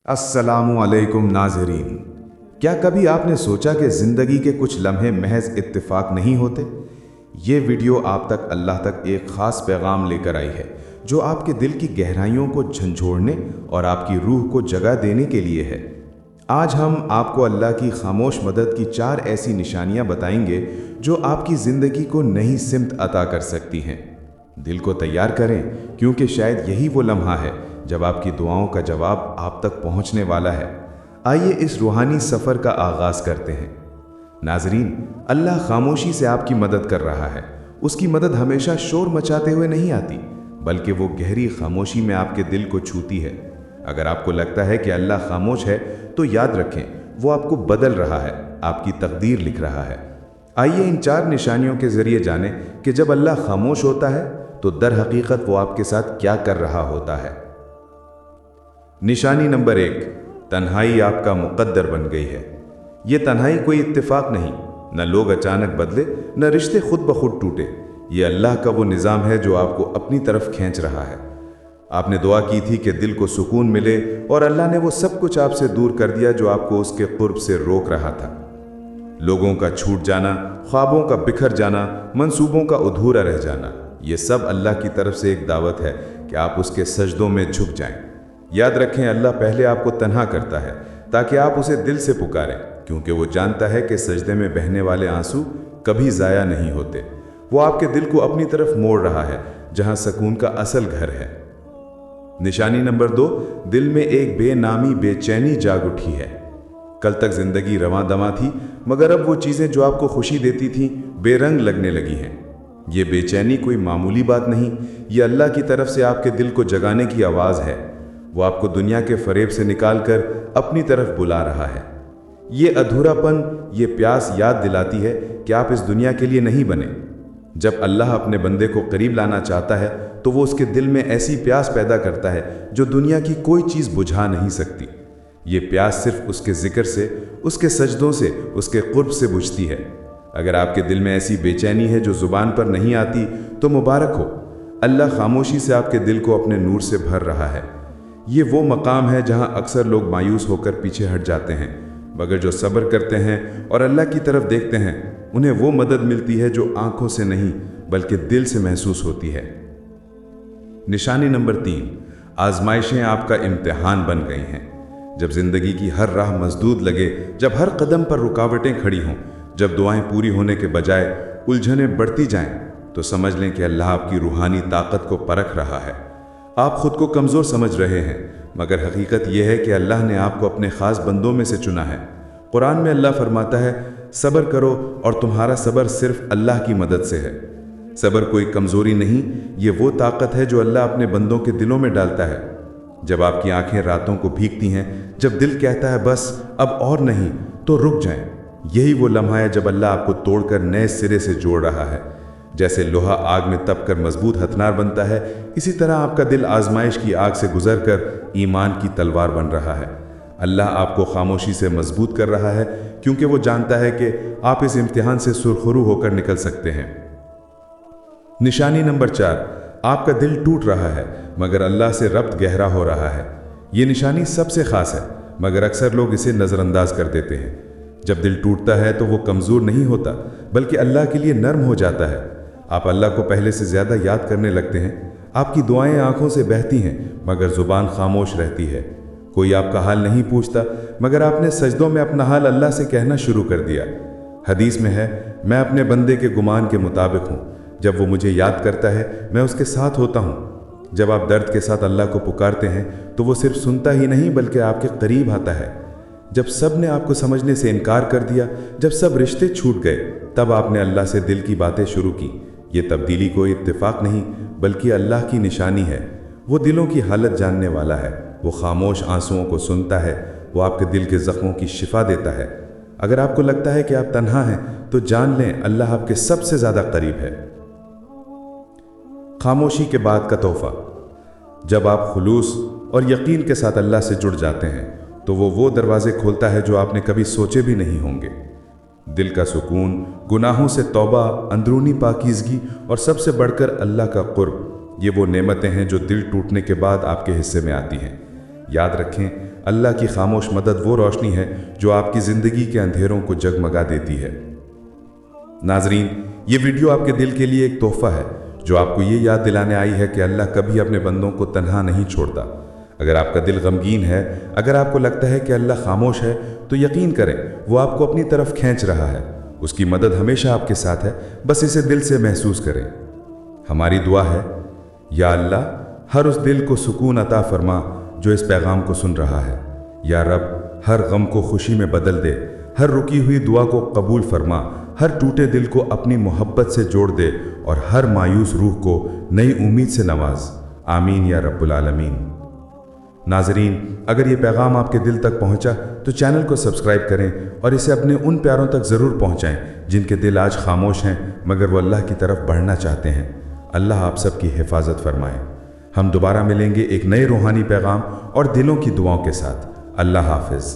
अस्सलामु अलैकुम नाज़रीन। क्या कभी आपने सोचा कि ज़िंदगी के कुछ लम्हे महज इत्तेफाक नहीं होते? ये वीडियो आप तक अल्लाह तक एक ख़ास पैगाम लेकर आई है जो आपके दिल की गहराइयों को झंझोड़ने और आपकी रूह को जगह देने के लिए है। आज हम आपको अल्लाह की खामोश मदद की 4 ऐसी निशानियां बताएंगे जो आपकी ज़िंदगी को नई सिमत अता कर सकती हैं। दिल को तैयार करें, क्योंकि शायद यही वो लम्हा है जब आपकी दुआओं का जवाब आप तक पहुंचने वाला है। आइए इस रूहानी सफ़र का आगाज़ करते हैं। नाज़रीन, अल्लाह खामोशी से आपकी मदद कर रहा है। उसकी मदद हमेशा शोर मचाते हुए नहीं आती, बल्कि वो गहरी खामोशी में आपके दिल को छूती है। अगर आपको लगता है कि अल्लाह खामोश है, तो याद रखें, वो आपको बदल रहा है, आपकी तकदीर लिख रहा है। आइए इन 4 निशानियों के ज़रिए जानें कि जब अल्लाह खामोश होता है तो दर हकीकत वो आपके साथ क्या कर रहा होता है। निशानी नंबर 1, तन्हाई आपका मुकद्दर बन गई है। ये तन्हाई कोई इत्तेफाक नहीं, न लोग अचानक बदले, न रिश्ते खुद ब खुद टूटे। ये अल्लाह का वो निज़ाम है जो आपको अपनी तरफ खींच रहा है। आपने दुआ की थी कि दिल को सुकून मिले, और अल्लाह ने वो सब कुछ आपसे दूर कर दिया जो आपको उसके कुर्ब से रोक रहा था। लोगों का छूट जाना, ख्वाबों का बिखर जाना, मंसूबों का अधूरा रह जाना, ये सब अल्लाह की तरफ से एक दावत है कि आप उसके सजदों में झुक जाएं। याद रखें, अल्लाह पहले आपको तन्हा करता है ताकि आप उसे दिल से पुकारें, क्योंकि वो जानता है कि सजदे में बहने वाले आंसू कभी ज़ाया नहीं होते। वो आपके दिल को अपनी तरफ मोड़ रहा है, जहां सुकून का असल घर है। निशानी नंबर 2, दिल में एक बेनामी बेचैनी जाग उठी है। कल तक जिंदगी रवां दवां थी, मगर अब वो चीज़ें जो आपको खुशी देती थीं बेरंग लगने लगी हैं। ये बेचैनी कोई मामूली बात नहीं, ये अल्लाह की तरफ से आपके दिल को जगाने की आवाज़ है। वो आपको दुनिया के फरेब से निकालकर अपनी तरफ बुला रहा है। ये अधूरापन, ये प्यास याद दिलाती है कि आप इस दुनिया के लिए नहीं बने। जब अल्लाह अपने बंदे को करीब लाना चाहता है तो वो उसके दिल में ऐसी प्यास पैदा करता है जो दुनिया की कोई चीज़ बुझा नहीं सकती। ये प्यास सिर्फ उसके जिक्र से, उसके सजदों से, उसके कुर्ब से बुझती है। अगर आपके दिल में ऐसी बेचैनी है जो ज़ुबान पर नहीं आती, तो मुबारक हो, अल्लाह खामोशी से आपके दिल को अपने नूर से भर रहा है। ये वो मकाम है जहां अक्सर लोग मायूस होकर पीछे हट जाते हैं, मगर जो सब्र करते हैं और अल्लाह की तरफ देखते हैं, उन्हें वो मदद मिलती है जो आंखों से नहीं बल्कि दिल से महसूस होती है। निशानी नंबर 3, आजमाइशें आपका इम्तिहान बन गई हैं। जब जिंदगी की हर राह मजदूद लगे, जब हर कदम पर रुकावटें खड़ी हों, जब दुआएं पूरी होने के बजाय उलझनें बढ़ती जाएं, तो समझ लें कि अल्लाह आपकी रूहानी ताकत को परख रहा है। आप खुद को कमज़ोर समझ रहे हैं, मगर हकीकत यह है कि अल्लाह ने आपको अपने ख़ास बंदों में से चुना है। कुरान में अल्लाह फरमाता है, सब्र करो और तुम्हारा सब्र सिर्फ अल्लाह की मदद से है। सब्र कोई कमज़ोरी नहीं, ये वो ताकत है जो अल्लाह अपने बंदों के दिलों में डालता है। जब आपकी आंखें रातों को भीगती हैं, जब दिल कहता है बस अब और नहीं, तो रुक जाएं। यही वो लम्हा है जब अल्लाह आपको तोड़कर नए सिरे से जोड़ रहा है। जैसे लोहा आग में तप कर मजबूत हथनार बनता है, इसी तरह आपका दिल आजमाइश की आग से गुजर कर ईमान की तलवार बन रहा है। अल्लाह आपको खामोशी से मजबूत कर रहा है, क्योंकि वो जानता है कि आप इस इम्तिहान से सुरखरू होकर निकल सकते हैं। निशानी नंबर 4, आपका दिल टूट रहा है, मगर अल्लाह से रब्त गहरा हो रहा है। ये निशानी सबसे ख़ास है, मगर अक्सर लोग इसे नज़रअंदाज कर देते हैं। जब दिल टूटता है तो वो कमज़ोर नहीं होता, बल्कि अल्लाह के लिए नर्म हो जाता है। आप अल्लाह को पहले से ज़्यादा याद करने लगते हैं। आपकी दुआएं आंखों से बहती हैं, मगर ज़ुबान खामोश रहती है। कोई आपका हाल नहीं पूछता, मगर आपने सजदों में अपना हाल अल्लाह से कहना शुरू कर दिया। हदीस में है, मैं अपने बंदे के गुमान के मुताबिक हूँ। जब वो मुझे याद करता है, मैं उसके साथ होता हूँ। जब आप दर्द के साथ अल्लाह को पुकारते हैं, तो वो सिर्फ सुनता ही नहीं बल्कि आपके करीब आता है। जब सब ने आपको समझने से इनकार कर दिया, जब सब रिश्ते छूट गए, तब आपने अल्लाह से दिल की बातें शुरू की। ये तब्दीली कोई इत्तेफाक नहीं, बल्कि अल्लाह की निशानी है। वो दिलों की हालत जानने वाला है। वो खामोश आंसुओं को सुनता है। वो आपके दिल के ज़ख्मों की शिफा देता है। अगर आपको लगता है कि आप तन्हा हैं, तो जान लें अल्लाह आपके सबसे ज़्यादा करीब है। खामोशी के बाद का तोहफा। जब आप खुलूस और यकीन के साथ अल्लाह से जुड़ जाते हैं, तो वो दरवाजे खोलता है जो आपने कभी सोचे भी नहीं होंगे। दिल का सुकून, गुनाहों से तौबा, अंदरूनी पाकीज़गी और सबसे बढ़कर अल्लाह का कुर्ब, ये वो नेमतें हैं जो दिल टूटने के बाद आपके हिस्से में आती हैं। याद रखें, اللہ की खामोश मदद वो रोशनी है जो आपकी ज़िंदगी के अंधेरों को जगमगा देती है। नाजरीन, ये वीडियो आपके दिल के लिए एक तोहफा है जो आपको ये याद दिलाने आई है कि अल्लाह कभी अपने बंदों को तन्हा नहीं छोड़ता। अगर आपका दिल गमगीन है, अगर आपको लगता है कि अल्लाह खामोश है, तो यकीन करें वो आपको अपनी तरफ खींच रहा है। उसकी मदद हमेशा आपके साथ है, बस इसे दिल से महसूस करें। हमारी दुआ है, या अल्लाह, हर उस दिल को सुकून अता फरमा जो इस पैगाम को सुन रहा है। या रब, हर गम को खुशी में बदल दे, हर रुकी हुई दुआ को कबूल फरमा, हर टूटे दिल को अपनी मोहब्बत से जोड़ दे और हर मायूस रूह को नई उम्मीद से नवाज। आमीन या रब्बुल आलमीन। नाजरीन, अगर ये पैगाम आपके दिल तक पहुंचा तो चैनल को सब्सक्राइब करें और इसे अपने उन प्यारों तक ज़रूर पहुंचाएं जिनके दिल आज खामोश हैं मगर वो अल्लाह की तरफ बढ़ना चाहते हैं। अल्लाह आप सबकी हिफाजत फरमाए। हम दोबारा मिलेंगे एक नए रूहानी पैगाम और दिलों की दुआओं के साथ। अल्लाह हाफिज़।